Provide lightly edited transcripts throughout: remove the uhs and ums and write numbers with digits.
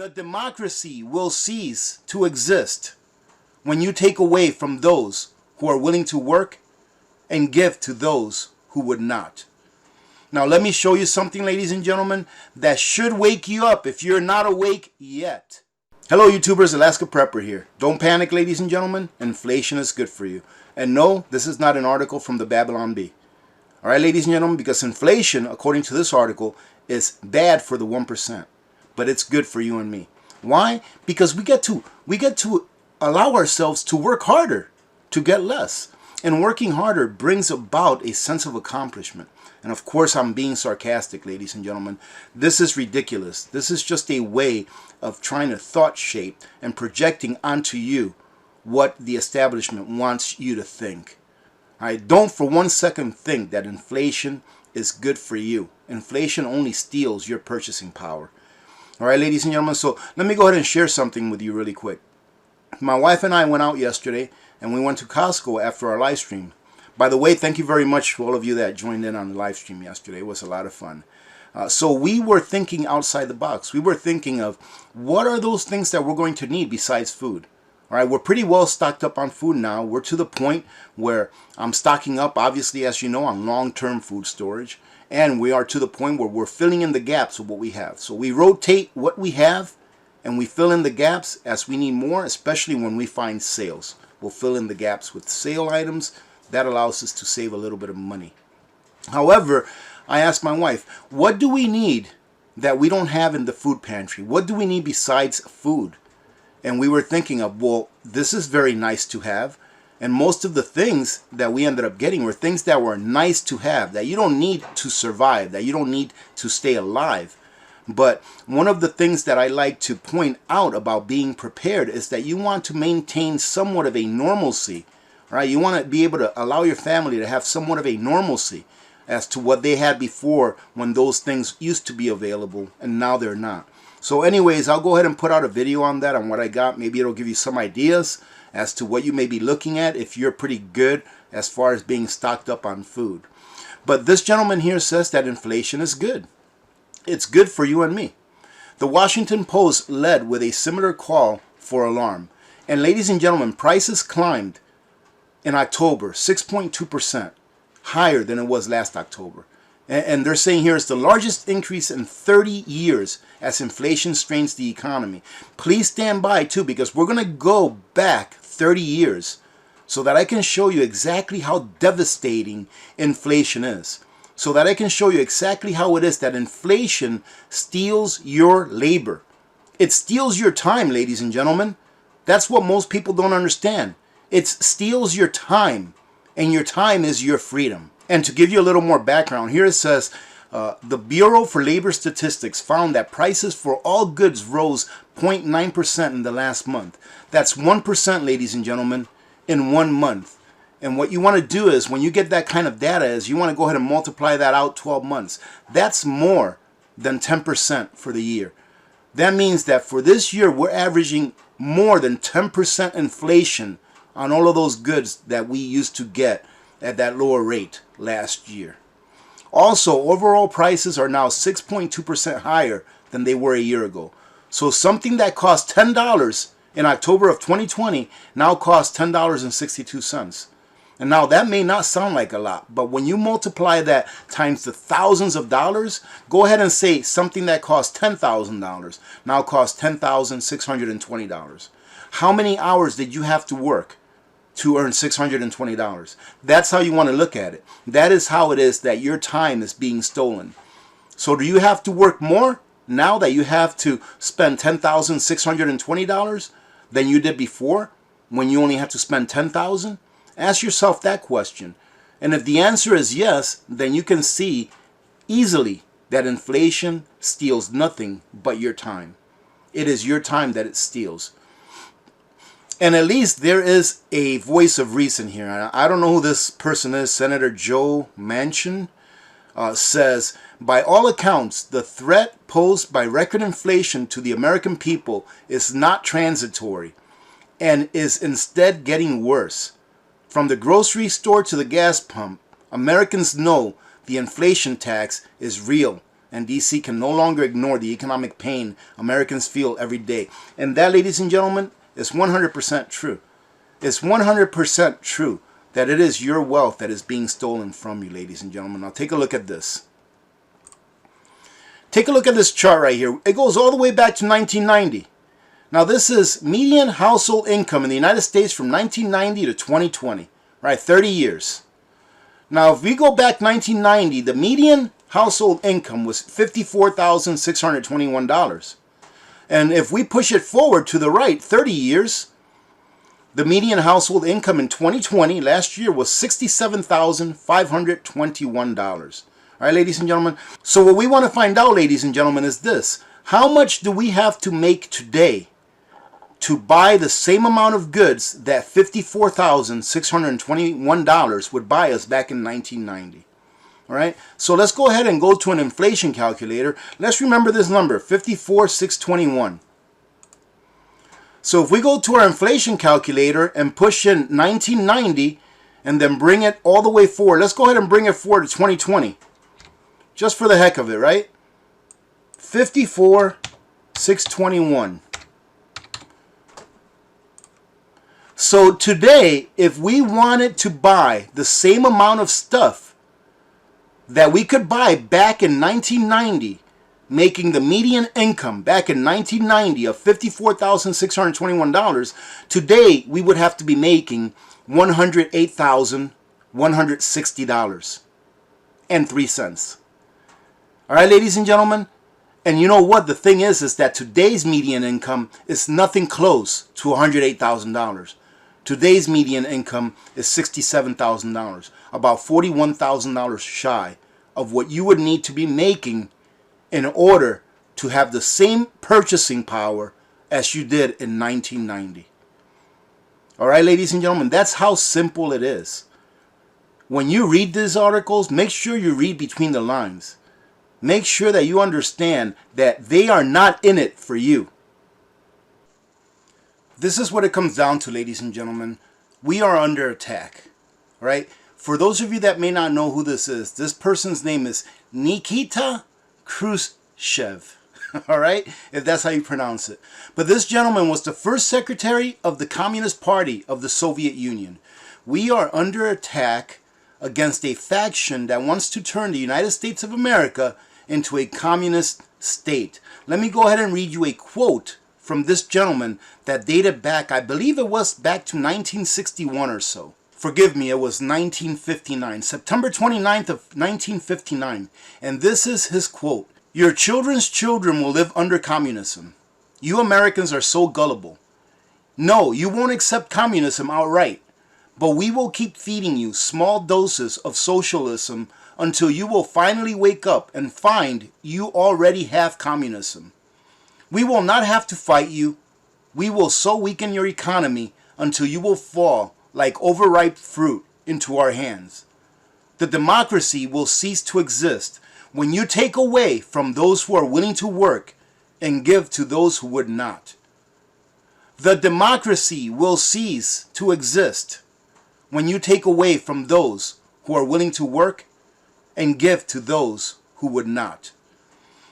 The democracy will cease to exist when you take away from those who are willing to work and give to those who would not. Now let me show you something, ladies and gentlemen, that should wake you up if you're not awake yet. Hello YouTubers, Alaska Prepper here. Don't panic, ladies and gentlemen. Inflation is good for you. And no, this is not an article from the Babylon Bee. Alright, ladies and gentlemen, because inflation, according to this article, is bad for the 1%. But it's good for you and me. Why? Because we get to allow ourselves to work harder to get less. And working harder brings about a sense of accomplishment. And of course, I'm being sarcastic, ladies and gentlemen. This is ridiculous. This is just a way of trying to thought shape and projecting onto you what the establishment wants you to think. All right? Don't for 1 second think that inflation is good for you. Inflation only steals your purchasing power. All right, ladies and gentlemen, so let me go ahead and share something with you really quick. My wife and I went out yesterday, and we went to Costco after our live stream. By the way, thank you very much to all of you that joined in on the live stream yesterday. It was a lot of fun. So we were thinking outside the box. We were thinking of what are those things that we're going to need besides food. All right, we're pretty well stocked up on food now. We're to the point where I'm stocking up, obviously, as you know, on long-term food storage. And we are to the point where we're filling in the gaps of what we have. So we rotate what we have and we fill in the gaps as we need more, especially when we find sales. We'll fill in the gaps with sale items. That allows us to save a little bit of money. However, I asked my wife, what do we need that we don't have in the food pantry? What do we need besides food? And we were thinking of, well, this is very nice to have. And most of the things that we ended up getting were things that were nice to have, that you don't need to survive, that you don't need to stay alive. But one of the things that I like to point out about being prepared is that you want to maintain somewhat of a normalcy, right? You want to be able to allow your family to have somewhat of a normalcy as to what they had before when those things used to be available and now they're not. So anyways, I'll go ahead and put out a video on that, on what I got. Maybe it'll give you some ideas as to what you may be looking at if you're pretty good as far as being stocked up on food. But this gentleman here says that inflation is good. It's good for you and me. The Washington Post led with a similar call for alarm. And ladies and gentlemen, prices climbed in October 6.2%, higher than it was last October. And they're saying here it's the largest increase in 30 years as inflation strains the economy. Please stand by too, because we're going to go back 30 years so that I can show you exactly how devastating inflation is. So that I can show you exactly how it is that inflation steals your labor. It steals your time, ladies and gentlemen. That's what most people don't understand. It steals your time, and your time is your freedom. And to give you a little more background, here it says, the Bureau for Labor Statistics found that prices for all goods rose 0.9% in the last month. That's 1%, ladies and gentlemen, in 1 month. And what you want to do is, when you get that kind of data, is you want to go ahead and multiply that out 12 months. That's more than 10% for the year. That means that for this year, we're averaging more than 10% inflation on all of those goods that we used to get at that lower rate last year. Also, overall prices are now 6.2% higher than they were a year ago. So something that cost $10 in October of 2020 now costs $10.62. And now that may not sound like a lot, but when you multiply that times the thousands of dollars, go ahead and say something that cost $10,000 now costs $10,620. How many hours did you have to work to earn $620? That's how you want to look at it. That is how it is that your time is being stolen. So do you have to work more now that you have to spend $10,620 than you did before, when you only have to spend $10,000? Ask yourself that question. And if the answer is yes, then you can see easily that inflation steals nothing but your time. It is your time that it steals. And at least there is a voice of reason here. I don't know who this person is. Senator Joe Manchin says, by all accounts, the threat posed by record inflation to the American people is not transitory and is instead getting worse. From the grocery store to the gas pump, Americans know the inflation tax is real and DC can no longer ignore the economic pain Americans feel every day. And that, ladies and gentlemen, is 100% true. It's 100% true that it is your wealth that is being stolen from you, ladies and gentlemen. Now take a look at this. Take a look at this chart right here. It goes all the way back to 1990. Now this is median household income in the United States from 1990 to 2020, right? 30 years. Now if we go back 1990, the median household income was $54,621. And if we push it forward to the right 30 years, the median household income in 2020 last year was $67,521. All right, ladies and gentlemen. So what we want to find out, ladies and gentlemen, is this. How much do we have to make today to buy the same amount of goods that $54,621 would buy us back in 1990? All right. So let's go ahead and go to an inflation calculator. Let's remember this number, 54,621. So if we go to our inflation calculator and push in 1990 and then bring it all the way forward, let's go ahead and bring it forward to 2020. Just for the heck of it, right? 54,621. So today, if we wanted to buy the same amount of stuff that we could buy back in 1990, making the median income back in 1990 of $54,621, today we would have to be making $108,160.03. All right, ladies and gentlemen. And you know what? The thing is that today's median income is nothing close to $108,000. Today's median income is $67,000, about $41,000 shy of what you would need to be making in order to have the same purchasing power as you did in 1990. All right, ladies and gentlemen, that's how simple it is. When you read these articles, make sure you read between the lines. Make sure that you understand that they are not in it for you. This is what it comes down to, ladies and gentlemen. We are under attack, right? For those of you that may not know who this person's name is Nikita Khrushchev, all right? If that's how you pronounce it. But this gentleman was the first secretary of the Communist Party of the Soviet Union. We are under attack against a faction that wants to turn the United States of America into a communist state. Let me go ahead and read you a quote from this gentleman that dated back, I believe it was back to 1961 or so. Forgive me, it was 1959, September 29th of 1959. And this is his quote. "Your children's children will live under communism. You Americans are so gullible. No, you won't accept communism outright, but we will keep feeding you small doses of socialism until you will finally wake up and find you already have communism. We will not have to fight you. We will so weaken your economy until you will fall like overripe fruit into our hands. The democracy will cease to exist when you take away from those who are willing to work and give to those who would not. The democracy will cease to exist when you take away from those who are willing to work and give to those who would not."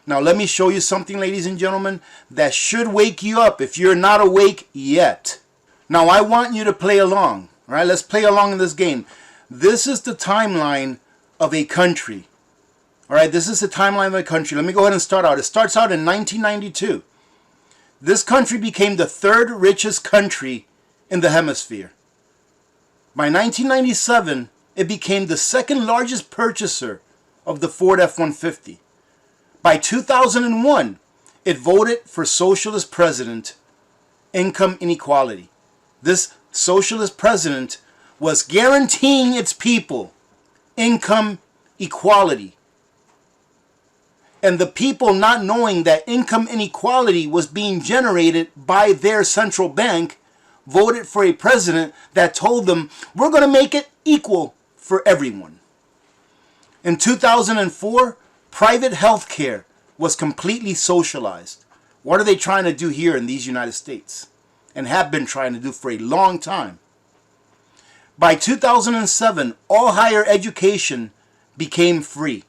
Now let me show you something, ladies and gentlemen, that should wake you up if you're not awake yet. Now I want you to play along. All right, let's play along in this game. This is the timeline of a country. All right, this is the timeline of a country. Let me go ahead and start out. It starts out in 1992. This country became the third richest country in the hemisphere. By 1997, it became the second largest purchaser of the Ford F-150. By 2001, it voted for socialist president, income inequality. This socialist president was guaranteeing its people income equality. And the people, not knowing that income inequality was being generated by their central bank, voted for a president that told them, we're going to make it equal for everyone. In 2004, private health care was completely socialized. What are they trying to do here in these United States? And have been trying to do for a long time. By 2007, all higher education became free.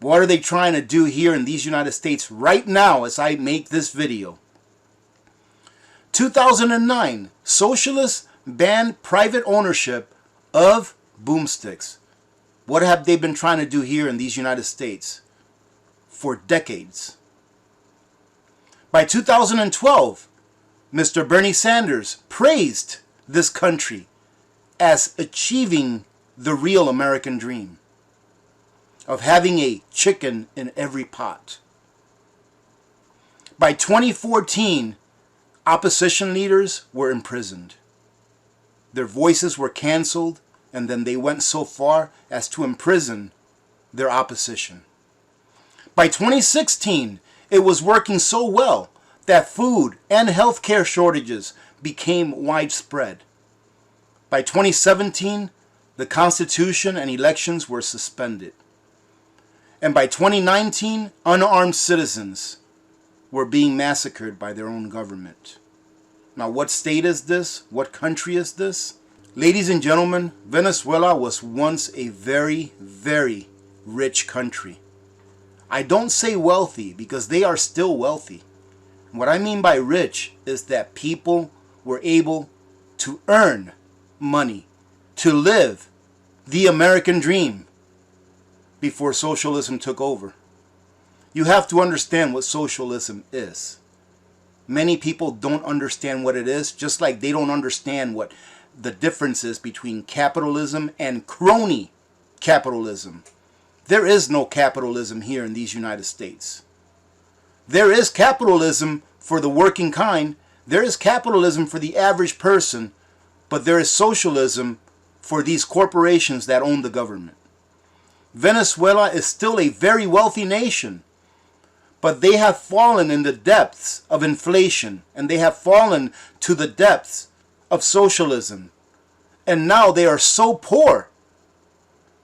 What are they trying to do here in these United States right now as I make this video? 2009, socialists banned private ownership of boomsticks. What have they been trying to do here in these United States for decades? By 2012, Mr. Bernie Sanders praised this country as achieving the real American dream of having a chicken in every pot. By 2014, opposition leaders were imprisoned. Their voices were canceled, and then they went so far as to imprison their opposition. By 2016, it was working so well that food and healthcare shortages became widespread. By 2017, the Constitution and elections were suspended. And by 2019, unarmed citizens were being massacred by their own government. Now, what state is this? What country is this? Ladies and gentlemen, Venezuela was once a very, very rich country. I don't say wealthy because they are still wealthy. What I mean by rich is that people were able to earn money, to live the American dream before socialism took over. You have to understand what socialism is. Many people don't understand what it is, just like they don't understand what the difference is between capitalism and crony capitalism. There is no capitalism here in these United States. There is capitalism for the working kind. There is capitalism for the average person, but there is socialism for these corporations that own the government. Venezuela is still a very wealthy nation, but they have fallen in the depths of inflation, and they have fallen to the depths of socialism. And now they are so poor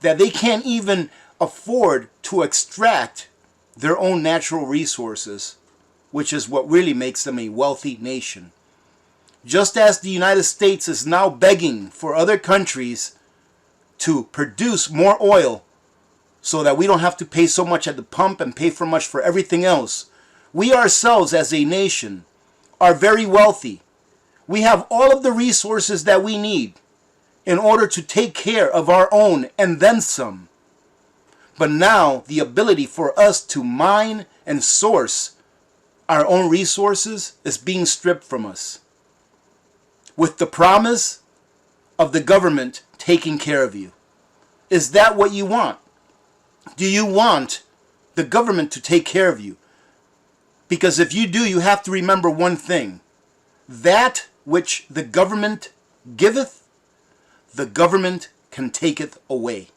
that they can't even afford to extract their own natural resources, which is what really makes them a wealthy nation. Just as the United States is now begging for other countries to produce more oil so that we don't have to pay so much at the pump and pay for much for everything else, we ourselves as a nation are very wealthy. We have all of the resources that we need in order to take care of our own and then some. But now the ability for us to mine and source our own resources is being stripped from us, with the promise of the government taking care of you. Is that what you want? Do you want the government to take care of you? Because if you do, you have to remember one thing. That which the government giveth, the government can taketh away.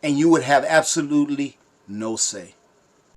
And you would have absolutely no say.